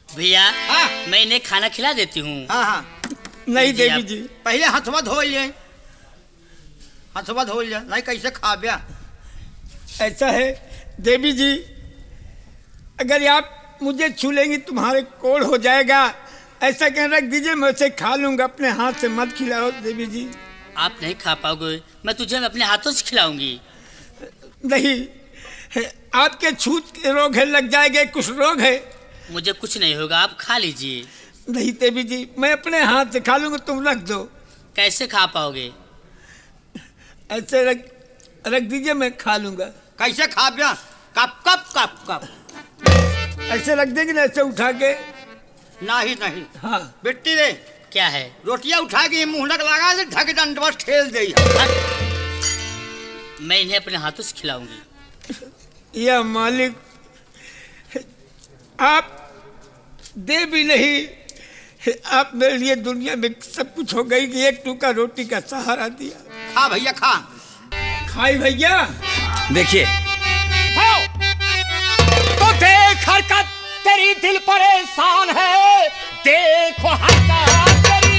भैया हाँ। मैं इन्हें खाना खिला देती हूँ। हाँ हाँ नहीं जी, देवी जी, पहले हथवा धो ले, हथवा धो ले, नहीं कैसे खाब्या। ऐसा है देवी जी, अगर आप मुझे छू लेंगी तुम्हारे कोड़ हो जाएगा। ऐसा कह रख दीजिए, मैं उसे खा लूंगा, अपने हाथ से मत खिलाओ देवी जी। आप नहीं खा पाओगे, मैं तुझे अपने हाथों से खिलाऊंगी। नहीं, आपके छूत के रोग है, लग जाएंगे, कुछ रोग है। मुझे कुछ नहीं होगा, आप खा लीजिए। नहीं देवी जी, मैं अपने हाथ से खा लूंगा, तुम रख दो। कैसे खा पाओगे? ऐसे रख दीजिए, मैं खा लूंगा। कैसे खाब्या? कप कप कप कप ऐसे रख देंगे ना, ऐसे उठा के। नहीं नहीं, हाँ बेटी रे, क्या है? रोटियां उठा के मुंह लग लगा दे, ढक दंड बस ठेल दे। मैं इन्हें अपने हाथों से खिलाऊंगी। या मालिक, आप दे भी नहीं, आप मेरे लिए दुनिया में सब कुछ हो गई कि एक टुकड़ा रोटी का सहारा दिया। खा भैया खा। खाई भैया। देखिए तो देख हरकत तेरी, दिल परेशान है, देखो हरकत तेरी,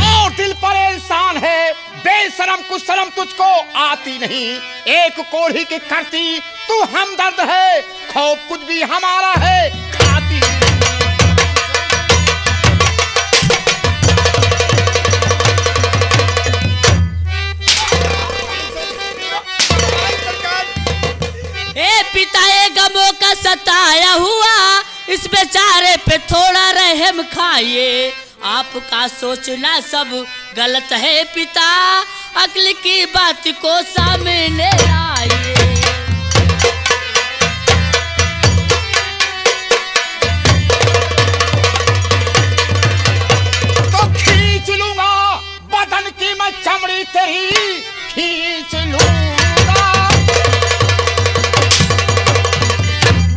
और दिल परेशान है, बेशरम कुछ शर्म तुझको आती नहीं, एक कोढ़ी की करती तू हमदर्द है, खौफ कुछ भी हमारा है खाती। ए पिता, ये गमों का सताया हुआ इस बेचारे पे थोड़ा रहम खाइए। आपका सोचना सब गलत है पिता, अक्ल की बात को सामने लाइए। तो खींच लूंगा बदन की मैं चमड़ी तेरी, खींच लूंगा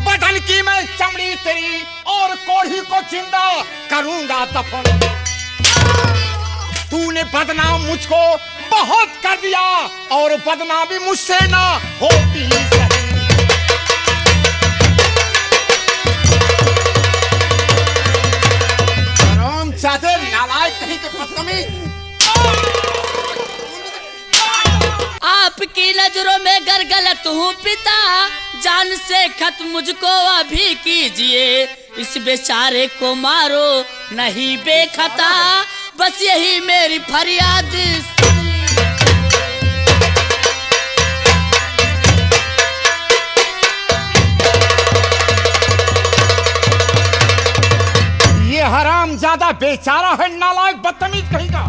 बदन की मैं चमड़ी तेरी, और कोढ़ी को जिंदा करूंगा दफन। तूने बदनाम मुझको बहुत कर दिया, और बदनामी मुझसे ना होती सही। हरामजादे, नालायक कहीं के बदतमीज। आपकी नजरों में गर गलत हूँ पिता, जान से खत्म मुझको अभी कीजिए। इस बेचारे को मारो नहीं बेखता, बस यही मेरी फरियाद। ये हरामजादा बेचारा है, नालायक बदतमीज कहीं का।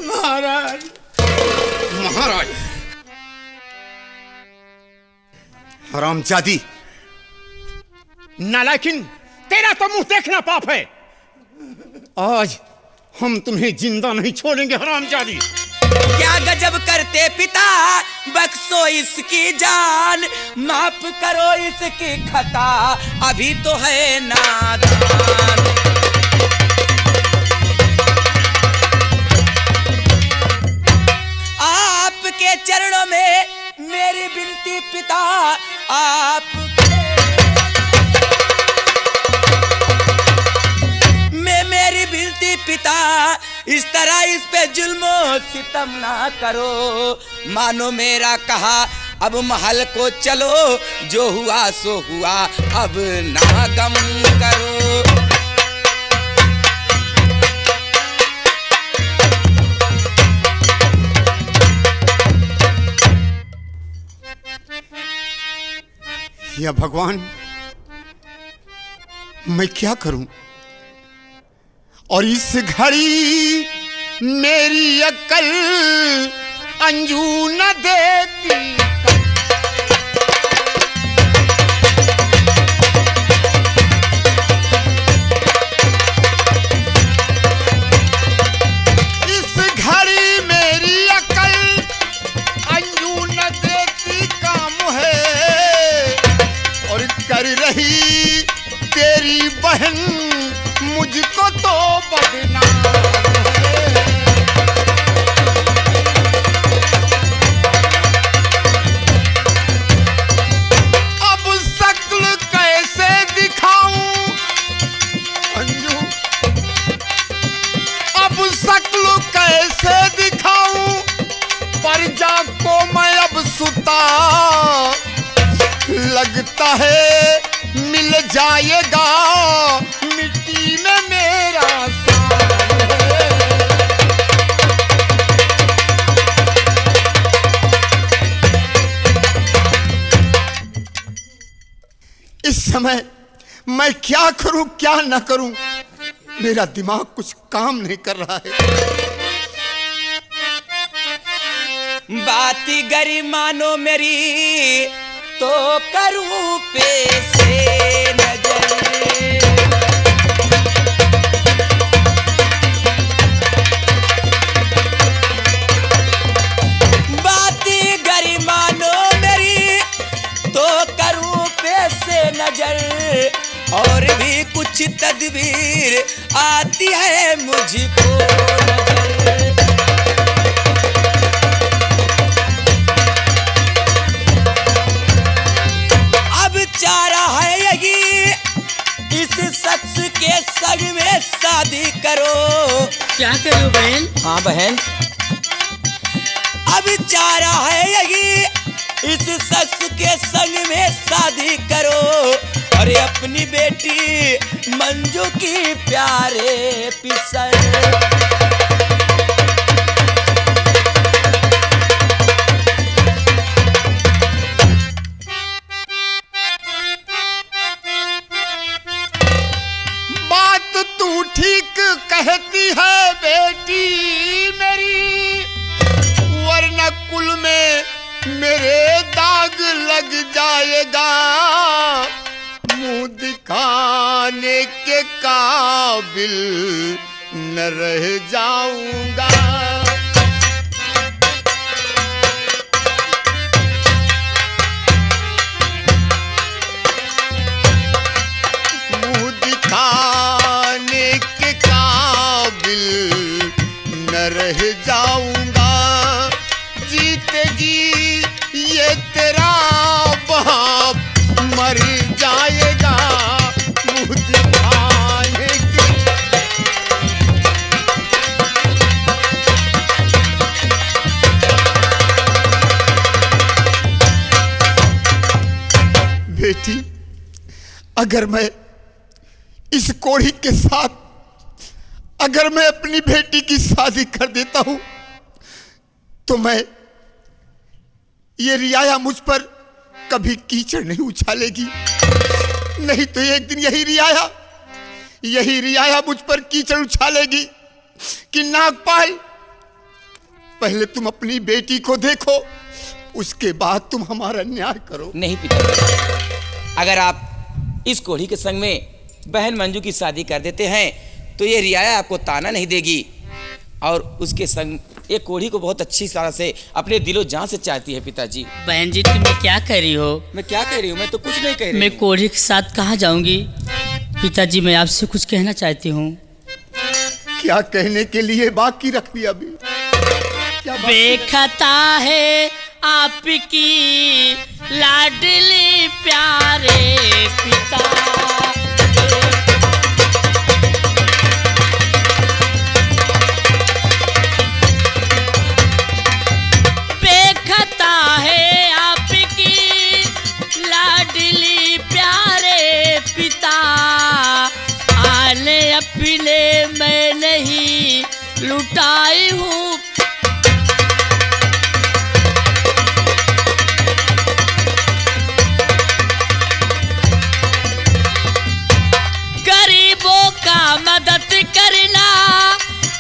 महाराज, महाराज, हरामजादी, नालायकिन, तेरा तो मुंह देखना पाप है। आज हम तुम्हें जिंदा नहीं छोड़ेंगे हरामजादी। क्या गजब करते पिता, बख्शो इसकी जान, माफ करो इसकी खता, अभी तो है नादान। आपके चरणों में मेरी विनती पिता, आप मेरी विनती पिता, इस तरह इस पे जुल्म सितम ना करो, मानो मेरा कहा, अब महल को चलो, जो हुआ सो हुआ, अब ना गम करो। या भगवान, मैं क्या करूं, और इस घड़ी मेरी अक्ल अंजू न देती। इस घड़ी मेरी अक्ल अंजू न देती काम है, और कर रही तेरी बहन मुझको तो बदनाम है। लगता है मिल जाएगा मिट्टी में मेरा शान है। इस समय मैं क्या करूं क्या ना करूं, मेरा दिमाग कुछ काम नहीं कर रहा है। बाती गरी मानो मेरी तो करूं पे से नजर। बाती गरी मानो मेरी तो करूं पे से नजर। और भी कुछ तदबीर आती है मुझको नजर। चारा है यही इस शख्स के संग में शादी करो। क्या करूं बहन? हाँ बहन, अब चारा है यही इस शख्स के संग में शादी करो। अरे अपनी बेटी मंजू की प्यारे पिसर। ठीक कहती है बेटी मेरी, वरना कुल में मेरे दाग लग जाएगा। मुंह दिखाने के काबिल न रह जाऊंगा। मुंह दिखाने के काबिल न रह जाऊंगा। जीते जी ये तेरा बाप मर जाएगा। मुंह दिखाने के बेटी, अगर मैं इस कोढ़ी के साथ अगर मैं अपनी बेटी की शादी कर देता हूं तो मैं ये रियाया मुझ पर कभी कीचड़ नहीं उछालेगी। नहीं तो एक दिन यही रियाया मुझ पर कीचड़ उछालेगी कि नागपाल, पहले तुम अपनी बेटी को देखो, उसके बाद तुम हमारा न्याय करो। नहीं पिता, अगर आप इस कोढ़ी के संग में बहन मंजू की शादी कर देते हैं तो ये रियाया आपको ताना नहीं देगी और उसके संग ये कोढ़ी को बहुत अच्छी तरह से अपने दिलो जान से चाहती है। पिताजी, बहन जी तुम क्या कह रही हो? मैं क्या कह रही हूँ? मैं तो कुछ नहीं कह रही। मैं कोढ़ी के साथ कहाँ जाऊंगी? पिताजी मैं आपसे कुछ कहना चाहती हूँ। क्या कहने के लिए बाकी रख दिया अभी? बेखता है आपकी लाडली प्यारे पिता। बेखता है आपकी लाडली प्यारे पिता। आले अपने मैं नहीं लुटाई हूँ। मदद करना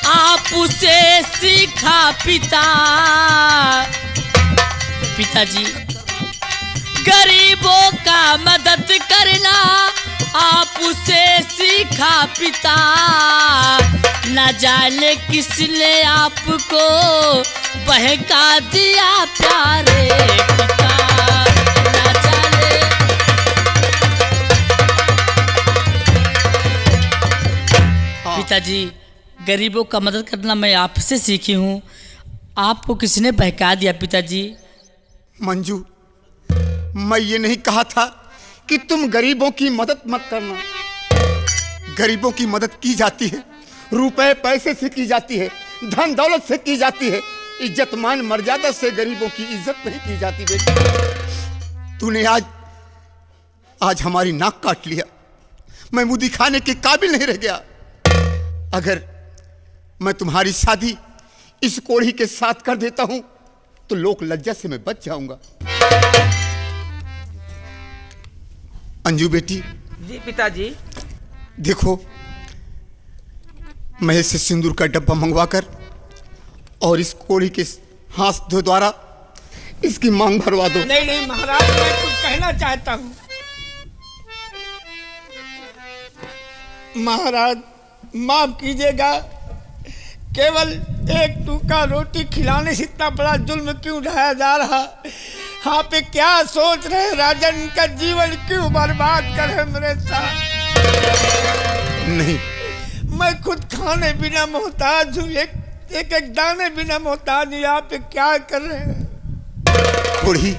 आप उसे सीखा पिता। पिताजी, गरीबों का मदद करना आप उसे सीखा पिता। न जाने किसने आपको बहका दिया प्यारे पिता। न जाने पिताजी, गरीबों का मदद करना मैं आपसे सीखी हूँ, आपको किसने बहका दिया पिताजी? मंजू, मैं ये नहीं कहा था कि तुम गरीबों की मदद मत करना। गरीबों की मदद की जाती है, रुपए पैसे से की जाती है, धन दौलत से की जाती है, इज्जत मान मर्यादा से गरीबों की इज्जत नहीं की जाती। बेटी, तूने आज आज हमारी नाक काट लिया। मैं मुंह दिखाने के काबिल नहीं रह गया। अगर मैं तुम्हारी शादी इस कोढ़ी के साथ कर देता हूं तो लोक लज्जा से मैं बच जाऊंगा। अंजू बेटी। जी पिताजी। देखो, महल से सिंदूर का डब्बा मंगवाकर और इस कोढ़ी के हाथ द्वारा इसकी मांग भरवा दो। नहीं नहीं महाराज, मैं कुछ कहना चाहता हूँ। महाराज माफ कीजिएगा, केवल एक टूका रोटी खिलाने से इतना बड़ा जुल्म क्यों उठाया जा रहा? आप पे क्या सोच रहे राजन? का जीवन क्यों बर्बाद कर है मेरे साथ? नहीं, मैं खुद खाने बिना मोहताज हूँ, एक दाने बिना मोहताज हूँ। आप पे क्या कर रहे हैं? कोढ़ी,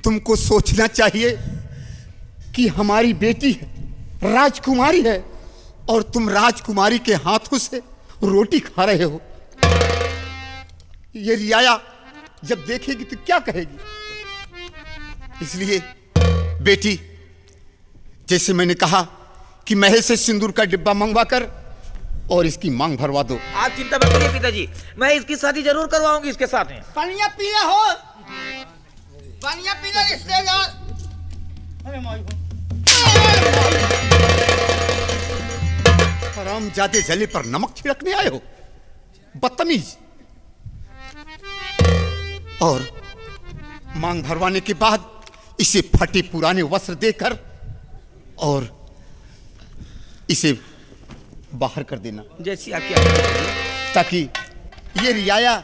तुमको सोचना चाहिए कि हमारी बेटी है, राजकुमारी है, और तुम राजकुमारी के हाथों से रोटी खा रहे हो। ये रियाया जब देखेगी तो क्या कहेगी? इसलिए बेटी, जैसे मैंने कहा कि महल से सिंदूर का डिब्बा मंगवा कर और इसकी मांग भरवा दो। आप चिंता मत करिए पिताजी, मैं इसकी शादी जरूर करवाऊंगी इसके साथ में। पानिया पीला हो, पानिया पीला रिश्तेदार। अरे माई हरामजादे जले पर नमक छिड़कने आए हो, बदतमीज। और मांग भरवाने के बाद इसे फटे पुराने वस्त्र देकर और इसे बाहर कर देना, जैसी आपकी आज्ञा। ताकि ये रियाया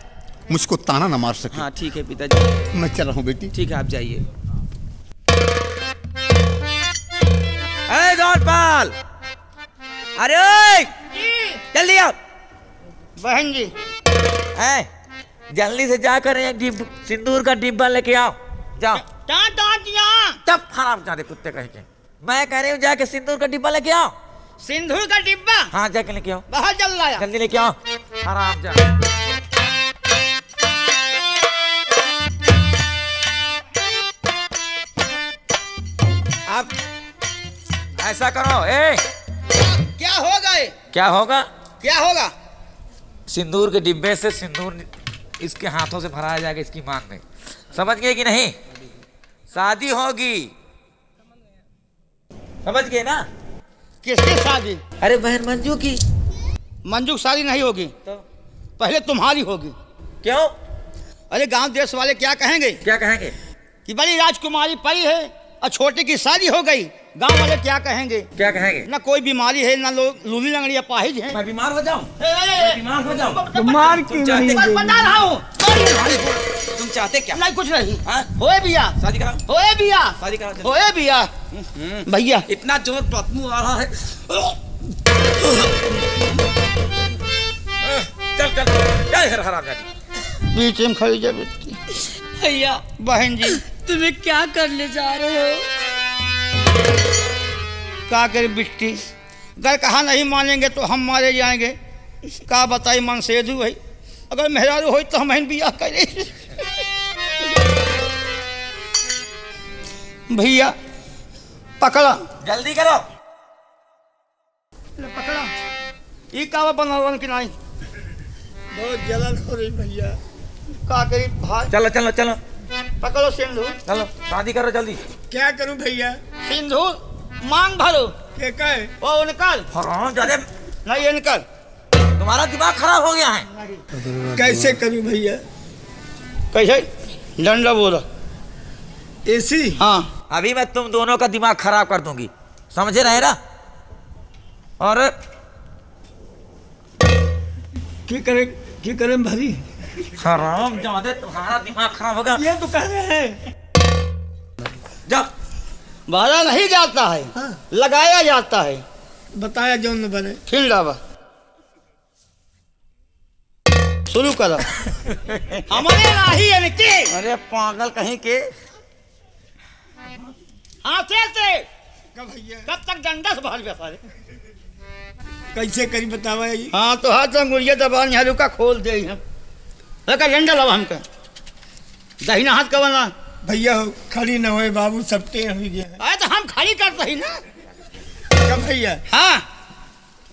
मुझको ताना न मार सके। हाँ ठीक है पिताजी। मैं चल रहा हूँ बेटी। ठीक है, आप जाइए। गौरपाल, अरे ओए, जल्दी आओ। बहन जी, जल्दी से जाकर एक सिंदूर का डिब्बा लेके आओ। जाओ। तब खराब जाते कुत्ते कह के। मैं कह रही हूँ जाके सिंदूर का डिब्बा लेके आओ। सिंदूर का डिब्बा? हाँ जाके लेके आओ। बाहर चल लाया। जल्दी लेके आओ। खराब जा। अब ऐसा करो, क्या होगा ये? क्या होगा? क्या होगा? सिंदूर के डिब्बे से सिंदूर इसके हाथों से भराया जाएगा इसकी मांग में। समझ गए कि नहीं? शादी होगी, समझ गए ना? किसकी शादी? अरे बहन मंजू की। मंजू की शादी नहीं होगी तो पहले तुम्हारी होगी। क्यों? अरे गांव देश वाले क्या कहेंगे? क्या कहेंगे? कि बड़ी राजकुमारी परी है और छोटी की शादी हो गई। गांव वाले क्या कहेंगे? क्या कहेंगे? ना कोई बीमारी है, ना लूली लंगड़ी अपाहिज है। मैं बीमार हो जाऊं? मैं बीमार हो जाऊं? बीमार क्यों नहीं? बता रहा हूँ। तुम चाहते क्या? नहीं कुछ नहीं। हाँ? होए बिया, शादी करा, होए बिया, शादी करा। होए बिया। भैया इतना जोर बदबू आ रहा है। चल चल चल हरामजादी। बीच में खड़ी जा बेटी। भैया बहन जी, तुम्हें क्या करने जा रहे हो? क्या करे बिट्टी, अगर कहा नहीं मानेंगे तो हम मारे जाएंगे। का बताई मन से दू भाई, अगर मेहरारू हो तो हम बियाह करे। भैया पकड़ा, जल्दी करो। पकड़ा। ये का बनवन की नहीं, बहुत जलन हो रही भैया। का करी भाई? चलो चलो चलो पकड़ो सिंदूर। चलो शादी करो जल्दी। क्या करूं भैया? सिंदूर मांग भरो। क्या कहे? वो निकल। हरामजादे, नहीं ये निकल। तुम्हारा दिमाग खराब हो गया है। कैसे करूं भैया? कैसे? डंडा बोला। ऐसी? हाँ। अभी मैं तुम दोनों का दिमाग खराब कर दूंगी, समझे रहे ना? और क्या करें भारी? हरामजादे, तुम्हारा दिमाग खराब हो गया। ये तो कह रहे हैं। जा। बारा नहीं जाता है। हाँ। लगाया जाता है। बताया जो न बने। फिर लावा शुरू करो। हमारे राही इनके। अरे पागल कहीं के। हाथे से कब भैया? कब तक डंडा से बाहर बेसारे? कैसे करी बतावा ये? हाँ तो हाथ में गुड़िया दबान यहाँ रुका खोल दे हम। रखा डंडा लवा हमका। दहिना हाथ का बना भैया हो खड़ी न होए बाबू, सब टेढ़ हो गया है। अरे तो हम खड़ी कर रही ना। कब भैया हाँ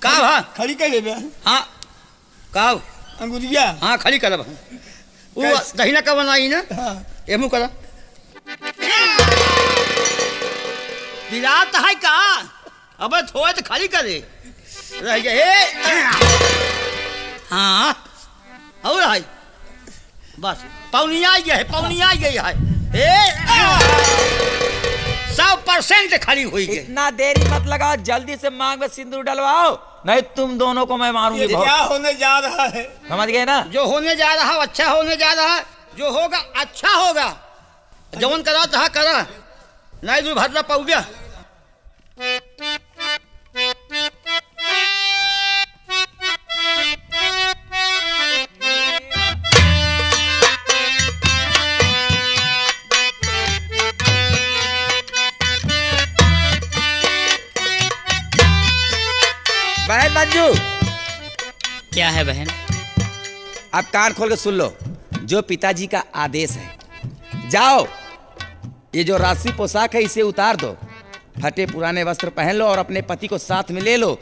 का हाँ खड़ी कर ले हाँ का अंगुरिया। हाँ खड़ी करब वो कैसे? दहिना का बनाई ना हाँ एमू करा विराट है का। अब थोड़े तो खड़ी करे रह गए। हाँ और है बस पौनिया गया है, पौनिया गई है। 100% खड़ी हुई गई। इतना देरी मत लगाओ, जल्दी से मांग में सिंदूर डलवाओ, नहीं तुम दोनों को मैं मारूंगी। ये क्या होने जा रहा है? समझ गए ना? जो होने जा रहा है अच्छा होने जा रहा है, जो होगा अच्छा होगा। जवन करा तहा करा, नहीं दुर्भद्रा पौ गया। बहन मंजू, क्या है बहन? अब कान खोल के सुन लो, जो पिताजी का आदेश है। जाओ, ये जो राशि पोशाक है इसे उतार दो, फटे पुराने वस्त्र पहन लो और अपने पति को साथ में ले लो,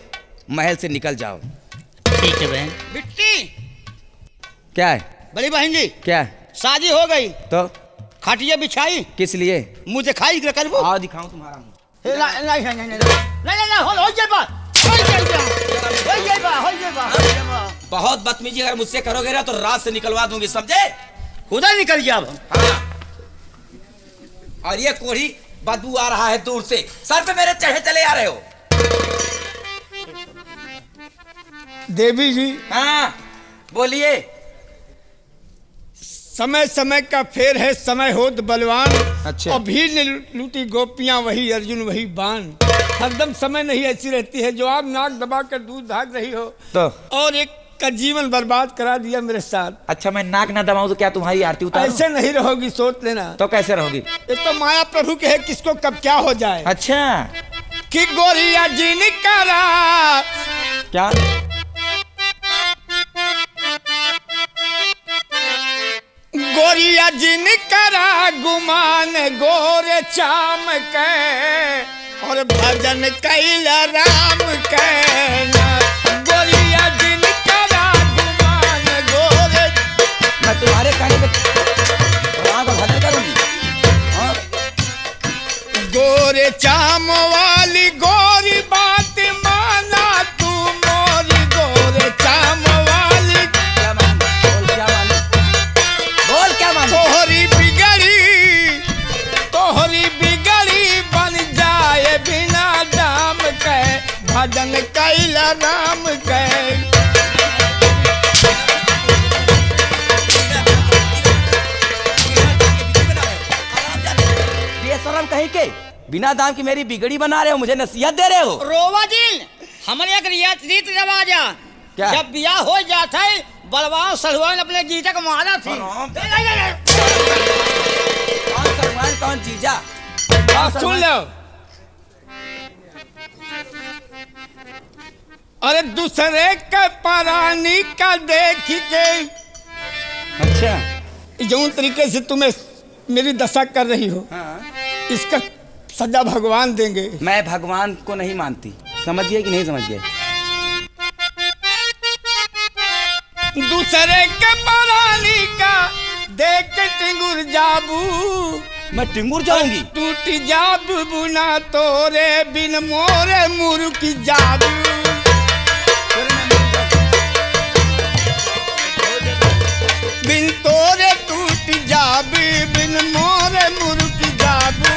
महल से निकल जाओ। ठीक है बहन। बिट्टी क्या है? बड़ी बहन जी क्या है? शादी हो गई तो खाटिया बिछाई, किस लिए? मुँह दिखाई करबो। आओ दिखाऊं तुम्हारा मुंह। नहीं हो जाए बहुत बदतमीजी अगर मुझसे करोगे ना तो रात से निकलवा दूंगी, समझे? खुदा निकल गया अब। हाँ। और ये कोढ़ी बदबू आ रहा है दूर से, सर पे मेरे चढ़े चले आ रहे हो। देवी जी हाँ बोलिए। समय समय का फेर है, समय होत बलवान। अच्छा। और भीड़ ने लूटी गोपियां वही अर्जुन वही बाण। हरदम समय नहीं ऐसी रहती है जो आप नाक दबा कर दूध भाग रही हो तो और एक का जीवन बर्बाद करा दिया मेरे साथ। अच्छा मैं नाक ना दबाऊं तो क्या तुम्हारी आरती उतारूं? ऐसे नहीं रहोगी, सोच लेना। तो कैसे रहोगी? ये तो माया प्रभु के है, किसको कब क्या हो जाए। अच्छा कि गोरिया जी निकला क्या? गोरिया जिन करा गुमान गोरे चाम के और भजन कैला राम के ना। गोरिया जिन करा गुमान गोरे। मैं तुम्हारे कहने पे राम का भजन करूंगी। हाँ? गोरे चाम वाली गोरी बात माना तू मोरी गोरे चाम वाली। क्या मान? बोल क्या मान? बोल क्या मान? तोहरी बिगड़ी बन जाए बिना दाम के भजन कैला राम के। बेशरम कहीं के, बिना दाम की मेरी बिगड़ी बना रहे हो, मुझे नसीहत दे रहे हो। रोवा दिल हमारे एक रीत रिवाज है। क्या? जब ब्याह हो जाता है बलवान सलवान अपने जीजा को मारा थी। कौन सलमान कौन जीजा? सुन लो, अरे दूसरे के परानी का देख के अच्छा जो तरीके से तुम्हें मेरी दशा कर रही हो, हाँ। इसका सजा भगवान देंगे। मैं भगवान को नहीं मानती, समझिए कि नहीं समझिए? दूसरे के परानी का देख के टिंगुर जाबू, मैं टिंगुर जाऊंगी? टूट जाबू बुना तोरे बिन मोरे मुर्की जाबू। बिन तोरे टूट जाबी बिन मोरे मुर्की जाबू।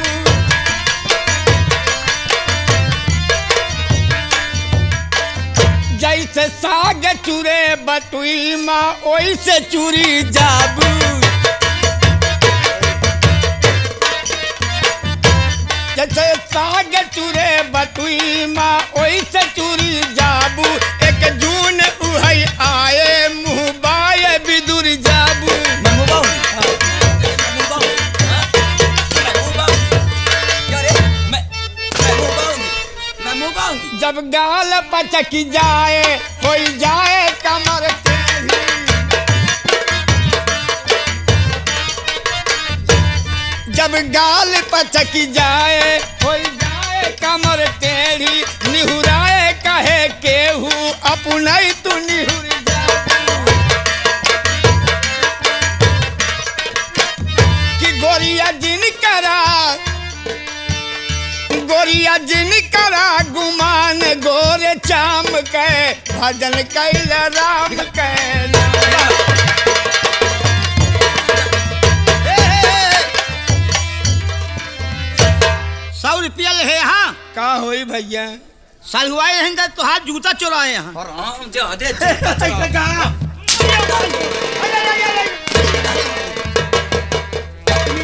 जैसे साग चूरे बटुई माँ ओइसे चूरी जाबू। जैसे साग चूरे बटुई माँ ओइसे चूरी जाबू। एक जून उहई आए मुँह बाए बिदुर जाबू। मैं मुँह बाऊंगी? मैं मुँह बाऊंगी? हाँ? मैं मुँह बाऊंगी? क्या रे? मैं मुँह बाऊंगी? मैं मुँह बाऊंगी? जब गाल पचक जाए हो जाए कमर टेढ़ी। जब गाल पचकी जाए हो जाए कमर टेढ़ी निहुराए कहे केहू अपनई तू निहुर कि गोरिया जिन करा गुमान गोरे चाम के भजन कैल राम कैल 100 रुपया ले यहाँ का होई भैया साल हुआ रहेंगे तो हाथ जूता चुराए यहाँ हराम जादे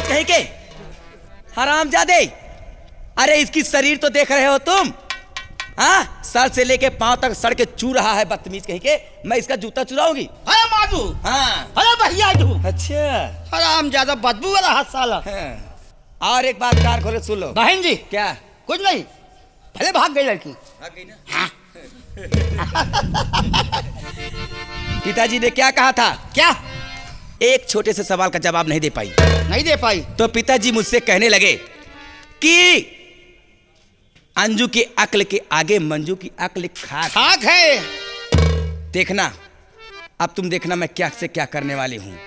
कहीं के हराम जादे। अरे इसकी शरीर तो देख रहे हो तुम, हाँ सर से लेके पांव तक सड़ के चू रहा है बदतमीज कहीं के। मैं इसका जूता चुराऊंगी? अरे माधू, हाँ अरे भैया तू, अच्छा हराम ज्यादा बदबू वाला हाथ साला। हाँ। और एक बात कान खोले सुन लो। बहन जी क्या? कुछ नहीं, भले भाग गई लड़की। भाग गई ना? हाँ। पिताजी ने क्या कहा था? क्या? एक छोटे से सवाल का जवाब नहीं दे पाई। नहीं दे पाई तो पिताजी मुझसे कहने लगे कि अंजू की अक्ल के आगे मंजू की अक्ल खाक है। देखना, अब तुम देखना मैं क्या से क्या करने वाली हूँ।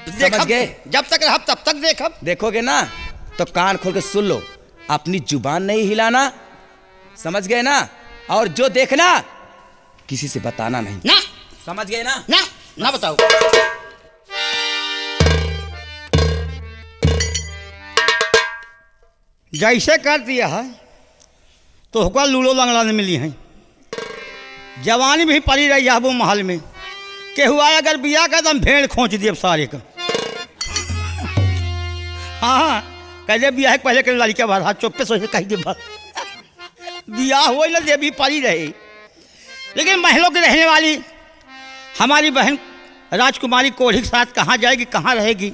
समझ गए? जब तक रहब तब तक देखब। देखोगे ना तो कान खोल के सुन लो, अपनी जुबान नहीं हिलाना, समझ गए ना? और जो देखना किसी से बताना नहीं ना। समझ गए ना? ना ना बताओ। जैसे कर दिया है तो हुक्का लूलो लंगड़ा ने मिली है। जवानी भी पड़ी रही है वो महल में के हुआ अगर बिया का दम भेड़ खोच दिए सारे का। हाँ कैसे बिया है पहले के लड़का बाहर हाथ चुप पे सोचे कही दे बात बिया हो ना दे भी पड़ी रहे। लेकिन महलों की रहने वाली हमारी बहन राजकुमारी कोढ़ी के साथ कहाँ जाएगी, कहाँ रहेगी?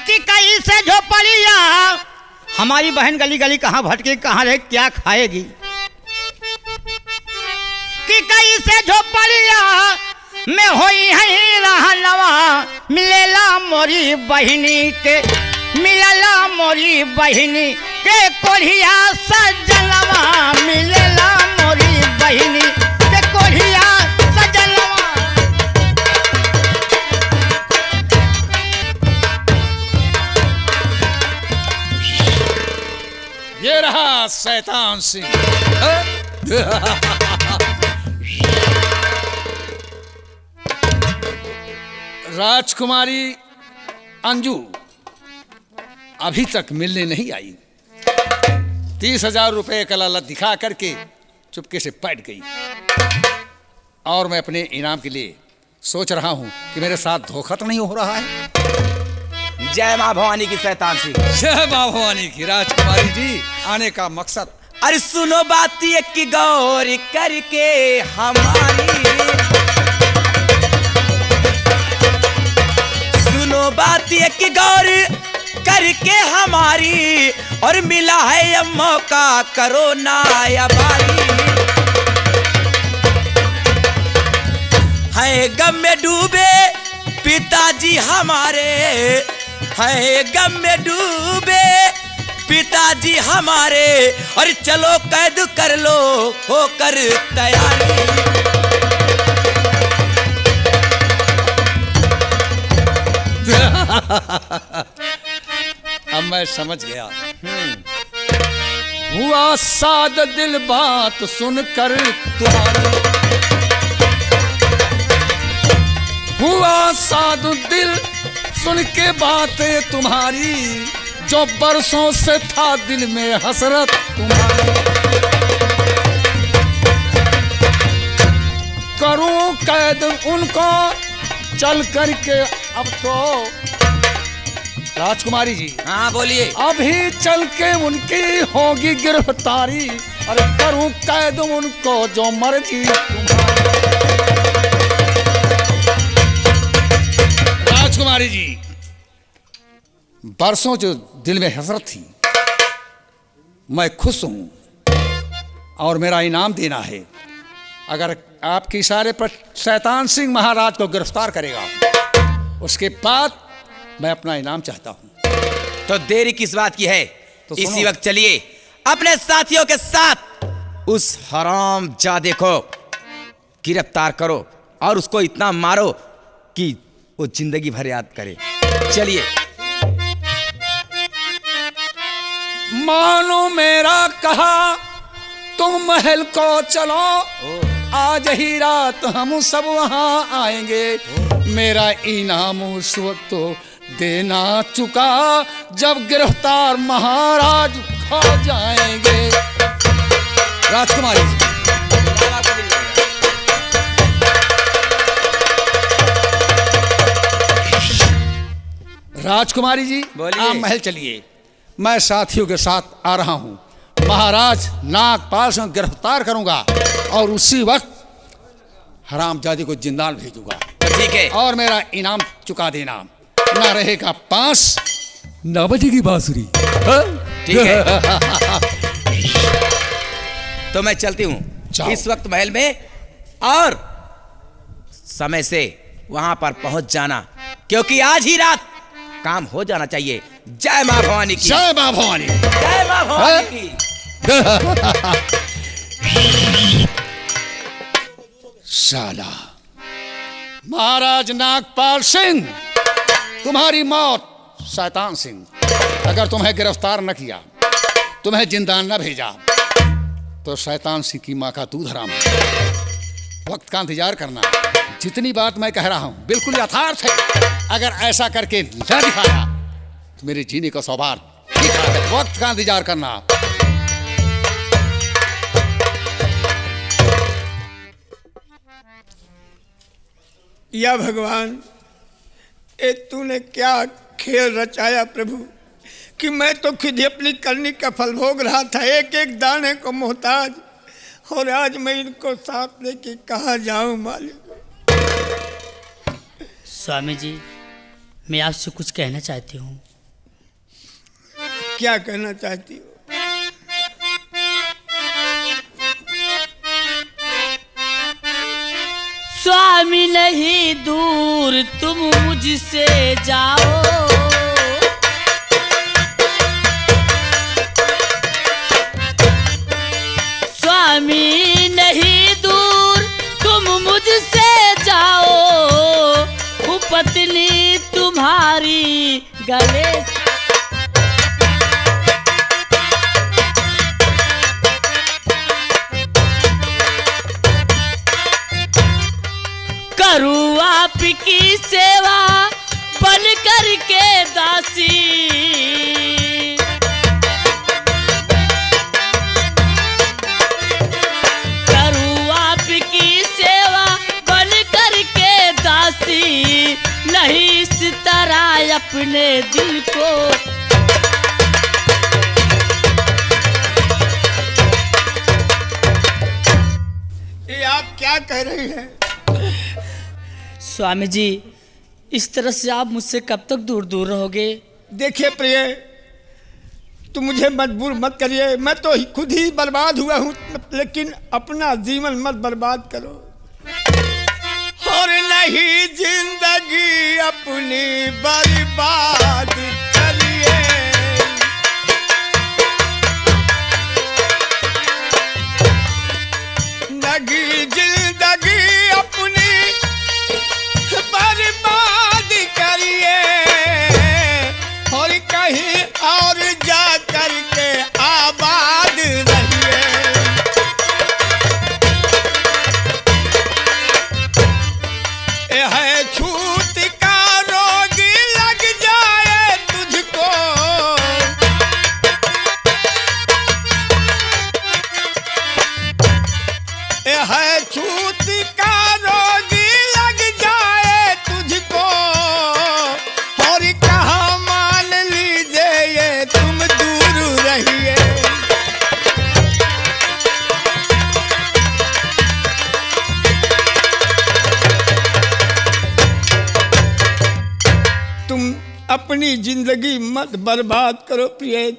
कि कहीं से झोपड़िया हमारी बहन गली गली कहाँ भटके, कहाँ रहे, क्या खाएगी? कि कहीं से झोपड़िया में होई है रहनवा मिलेला मोरी बहिनी के, मिलेला मोरी बहिनी के कोढ़िया सजनवा मिलेला मोरी बहिनी के कोढ़िया सजनवा। ये रहा शैतान सिंह। राजकुमारी अंजू अभी तक मिलने नहीं आई। 30,000 रुपए का लालच दिखा करके चुपके से बैठ गई। और मैं अपने इनाम के लिए सोच रहा हूं कि मेरे साथ धोखा तो नहीं हो रहा है। जय माँ भवानी की शैतान सिंह। जय माँ भवानी की। राजकुमारी जी आने का मकसद? अरे सुनो बात ये कि गौर करके हमारी, सुनो बात ये कि गौर करके हमारी, और मिला है ये मौका करो ना या बारी। है गम में डूबे पिताजी हमारे, है गम में डूबे पिताजी हमारे, और चलो कैद कर लो होकर तैयारी। अब मैं समझ गया। हुआ साद दिल बात सुनकर तुम्हारी, हुआ साद दिल सुन के बातें तुम्हारी, जो बरसों से था दिल में हसरत तुम्हारी। करूं कैद उनको चल करके अब तो। राजकुमारी जी हाँ बोलिए। अभी चल के उनकी होगी गिरफ्तारी, अरे करूं कैद उनको जो मर्जी तुम्हारी। राजकुमारी जी बरसों जो दिल में हसरत थी, मैं खुश हूं और मेरा इनाम देना है। अगर आपके इशारे पर शैतान सिंह महाराज को गिरफ्तार करेगा, उसके बाद मैं अपना इनाम चाहता हूँ। तो देरी किस बात की है? तो सुनो। इसी वक्त चलिए अपने साथियों के साथ उस हरामजादे को गिरफ्तार करो और उसको इतना मारो कि वो जिंदगी भर याद करे। चलिए। मानो मेरा कहा तुम महल को चलो, आज ही रात हम सब वहां आएंगे। मेरा इनाम उस वक्त देना चुका जब गिरफ्तार महाराज खा जाएंगे। राजकुमारी जी, राजकुमारी जी, बोलिए। आप महल चलिए, मैं साथियों के साथ आ रहा हूं। महाराज नागपाल से गिरफ्तार करूंगा और उसी वक्त हरामजादी को जिंदाल भेजूंगा। तो ठीक है। और मेरा इनाम चुका देना। ना रहेगा पास, ना बजेगी बांसुरी। ठीक है। तो मैं चलती हूँ जाओ। इस वक्त महल में, और समय से वहां पर पहुंच जाना, क्योंकि आज ही रात काम हो जाना चाहिए। जय मां भवानी की। जय मां भवानी। जय मां भवानी की। साला महाराज नागपाल सिंह, तुम्हारी मौत। शैतान सिंह, अगर तुम्हें गिरफ्तार न किया, तुम्हें जिंदान न भेजा, तो शैतान सिंह की मां का दूध हराम है। वक्त का इंतजार करना। जितनी बात मैं कह रहा हूं बिल्कुल यथार्थ है। अगर ऐसा करके न दिखाया तो मेरे जीने का सौभाग्य ठीक है। वक्त का इंतजार करना। या भगवान, ए तूने क्या खेल रचाया प्रभु, कि मैं तो खुद ही अपनी करनी का फल भोग रहा था, एक एक दाने को मोहताज, और आज मैं इनको साथ लेके कहाँ जाऊं मालिक। स्वामी जी, मैं आपसे कुछ कहना चाहती हूँ। क्या कहना चाहती हो? स्वामी नहीं दूर तुम मुझसे जाओ, स्वामी नहीं दूर तुम मुझसे जाओ, पत्नी तुम्हारी गले करूँ आपकी सेवा बन करके दासी, करूँ आपकी सेवा बन करके दासी, नहीं इस तरह अपने दिल को ये आप क्या कह रही हैं? स्वामी जी, इस तरह से आप मुझसे कब तक दूर दूर रहोगे? देखिए प्रिय, तुम मुझे मजबूर मत करिए, मैं तो खुद ही बर्बाद हुआ हूँ, लेकिन अपना जीवन मत बर्बाद करो। और नहीं जिंदगी अपनी बर्बाद करिए, नहीं जिंदगी अपनी बर्बाद करिए, और कहीं और जा करके आबाद रहिए। ये है छूत का रोग लग जाए तुझको, ये है छूत का रोग लग जाए तुझको, और कहाँ मान लीजिए ये तुम दूर रहिए। तुम अपनी जिंदगी मत बर्बाद करो प्रिय,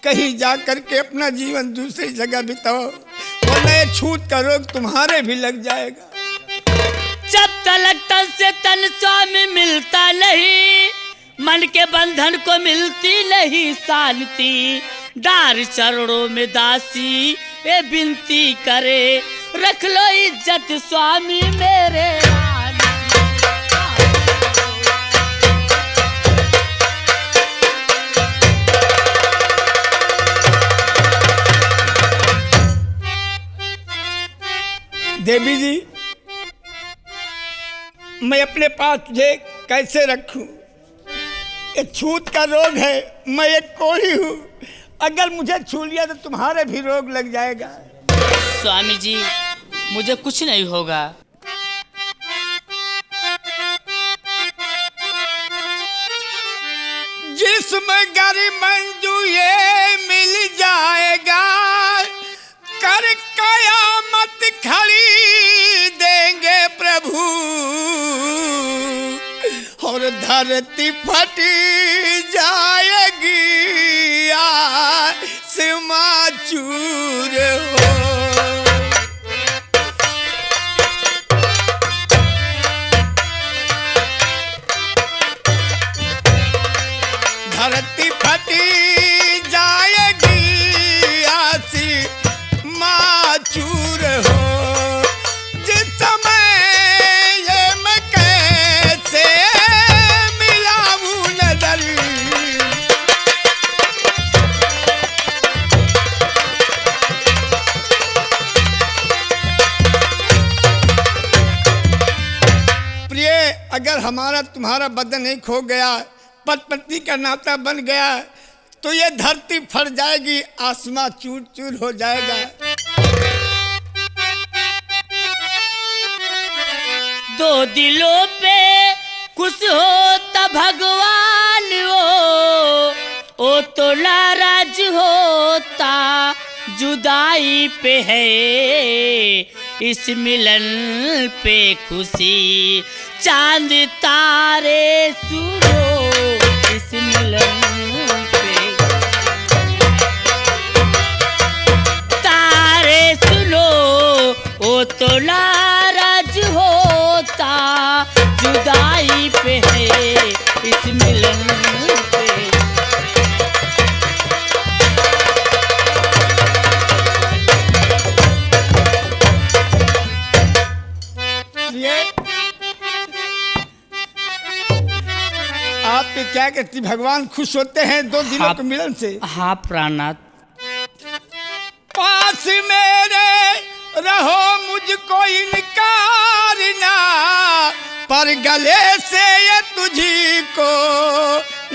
कहीं जा करके अपना जीवन दूसरी जगह बिताओ, वरना ये छूत का रोग तुम्हारे भी लग जाएगा। जब तक तन से तन स्वामी मिलता नहीं, मन के बंधन को मिलती नहीं शांति। डार चरणों में दासी ये विनती करे, रख लो इज्जत स्वामी मेरे रानी। देवी जी, मैं अपने पास तुझे कैसे रखूं? ये छूत का रोग है, मैं एक कोढ़ी हूँ। अगर मुझे छू लिया तो तुम्हारे भी रोग लग जाएगा। स्वामी जी मुझे कुछ नहीं होगा। जिसमें गरी मंजू ये मिल जाएगा, कर कयामत खड़ी देंगे प्रभु, और धरती फटी जाएगी आसमां चूर हो। धरती फटी जाएगी आसमां चूर हो। जिस समय ये मैं कैसे मिलाऊं नजर, प्रिय, अगर हमारा तुम्हारा बदन एक हो गया, पति पत्नी का नाता बन गया, तो ये धरती फट जाएगी, आसमां चूर चूर हो जाएगा। दो दिलों पे खुश होता भगवान ओ तो नाराज होता जुदाई पे है। इस मिलन पे खुशी चांद तारे सुनो, इस मिलन पे तारे सुनो, ओ तो नाराज होता जुदाई पे है। इस मिलन पे आप पे क्या कहती, भगवान खुश होते हैं दो दिलों के मिलन से? हाँ प्राणनाथ। पास मेरे रहो मुझको इनकार ना, पर गले से ये तुझी को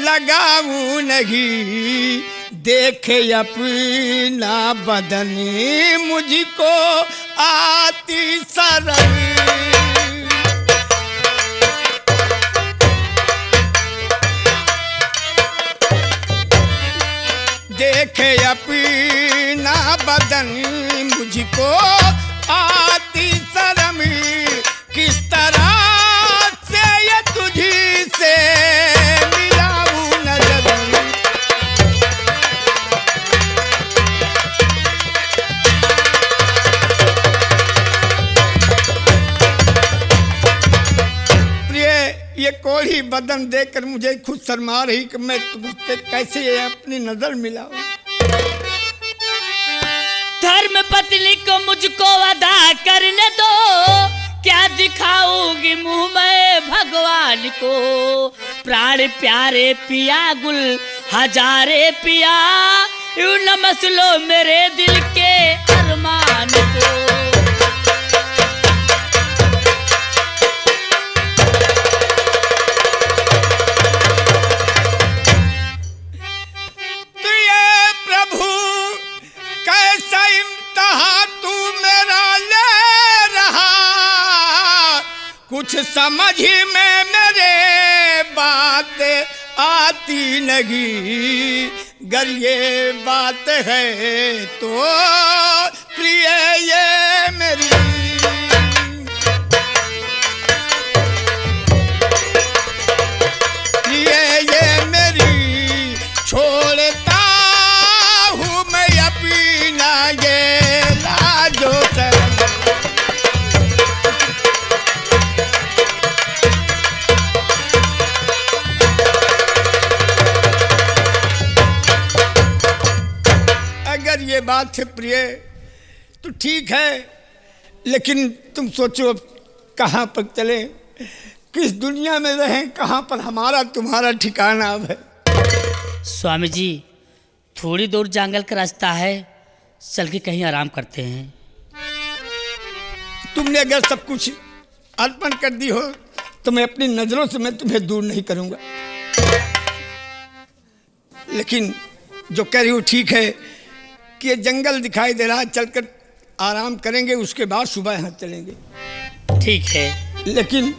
लगाऊं नहीं। देखे अपना बदन मुझको आती शर्म, देखे अपना बदन मुझको आती शर्म। किस तरह से ये तुझी से मिलाऊं नजर, प्रिय, ये कोढ़ी बदन देखकर मुझे खुद शर्मा रही कि मैं तुमसे कैसे अपनी नजर मिलाऊं। धर्म पत्नी को मुझको अदा करने दो, क्या दिखाऊंगी मुंह में भगवान को। प्राण प्यारे पिया गुल हजारे पिया, यूं न मसलो मेरे दिल के अरमान को। कुछ समझ में मेरे बात आती नहीं, गर ये बात है तो प्रिय ये मेरी। प्रिय ये मेरी, छोड़ता हूँ मैं अपना ये लाजो शर्म। बात है प्रिय, तो ठीक है, लेकिन तुम सोचो अब कहाँ पर चले, किस दुनिया में रहें, कहाँ पर हमारा तुम्हारा ठिकाना अब है। स्वामी जी थोड़ी दूर जंगल का रास्ता है, चल के कहीं आराम करते हैं। तुमने अगर सब कुछ अर्पण कर दी हो तो मैं अपनी नजरों से मैं तुम्हें दूर नहीं करूंगा, लेकिन जो कह रही हो ठीक है कि ये जंगल दिखाई दे रहा है, चलकर आराम करेंगे, उसके बाद सुबह यहाँ चलेंगे। ठीक है। लेकिन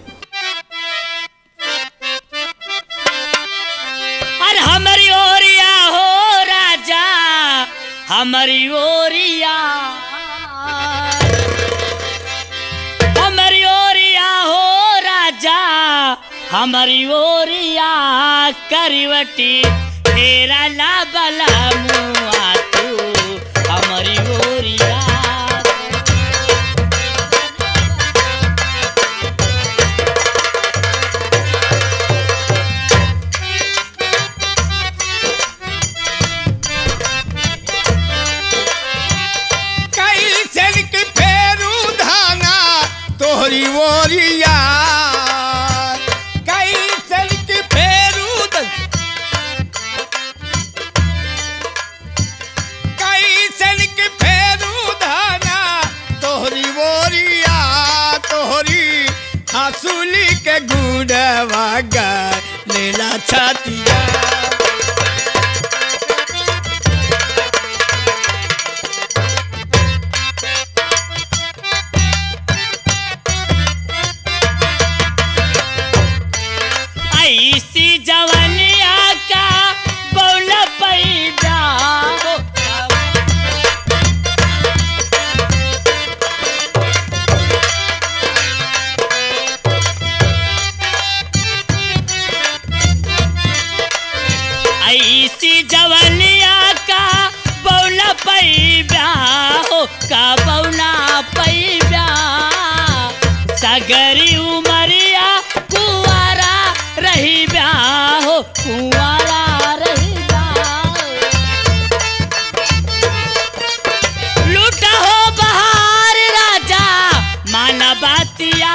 अरे हमारी ओरिया हो राजा, हमारी ओरिया, हमारी ओरिया हो राजा, हमारी ओरिया करवटी तेरा ला बला मुआ तू हमारी ओरिया। तोहरी ओरिया कई सल की फेरू कई सल की फेरू धाना, तोहरी ओरिया तोहरी हंसुली के गुड़वा गा लेला छातिया। ऐसी जवानिया का बौल पैदा, ऐसी जवानिया का बौल पैदा हो का बौला पैदा, सगरी उमरिया कुआरा रही ब्याह हो, कुआरा रही ब्याह। लूटा हो बहार राजा, माना बातिया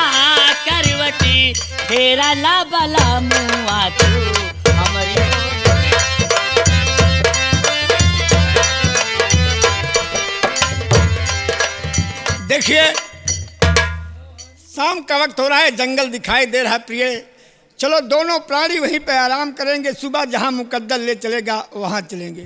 करवटी फेरा ला बला मुआ तू हमारी। देखिए शाम का वक्त हो रहा है, जंगल दिखाई दे रहा है प्रिय, चलो दोनों प्राणी वहीं पे आराम करेंगे, सुबह जहां मुकद्दर ले चलेगा वहां चलेंगे।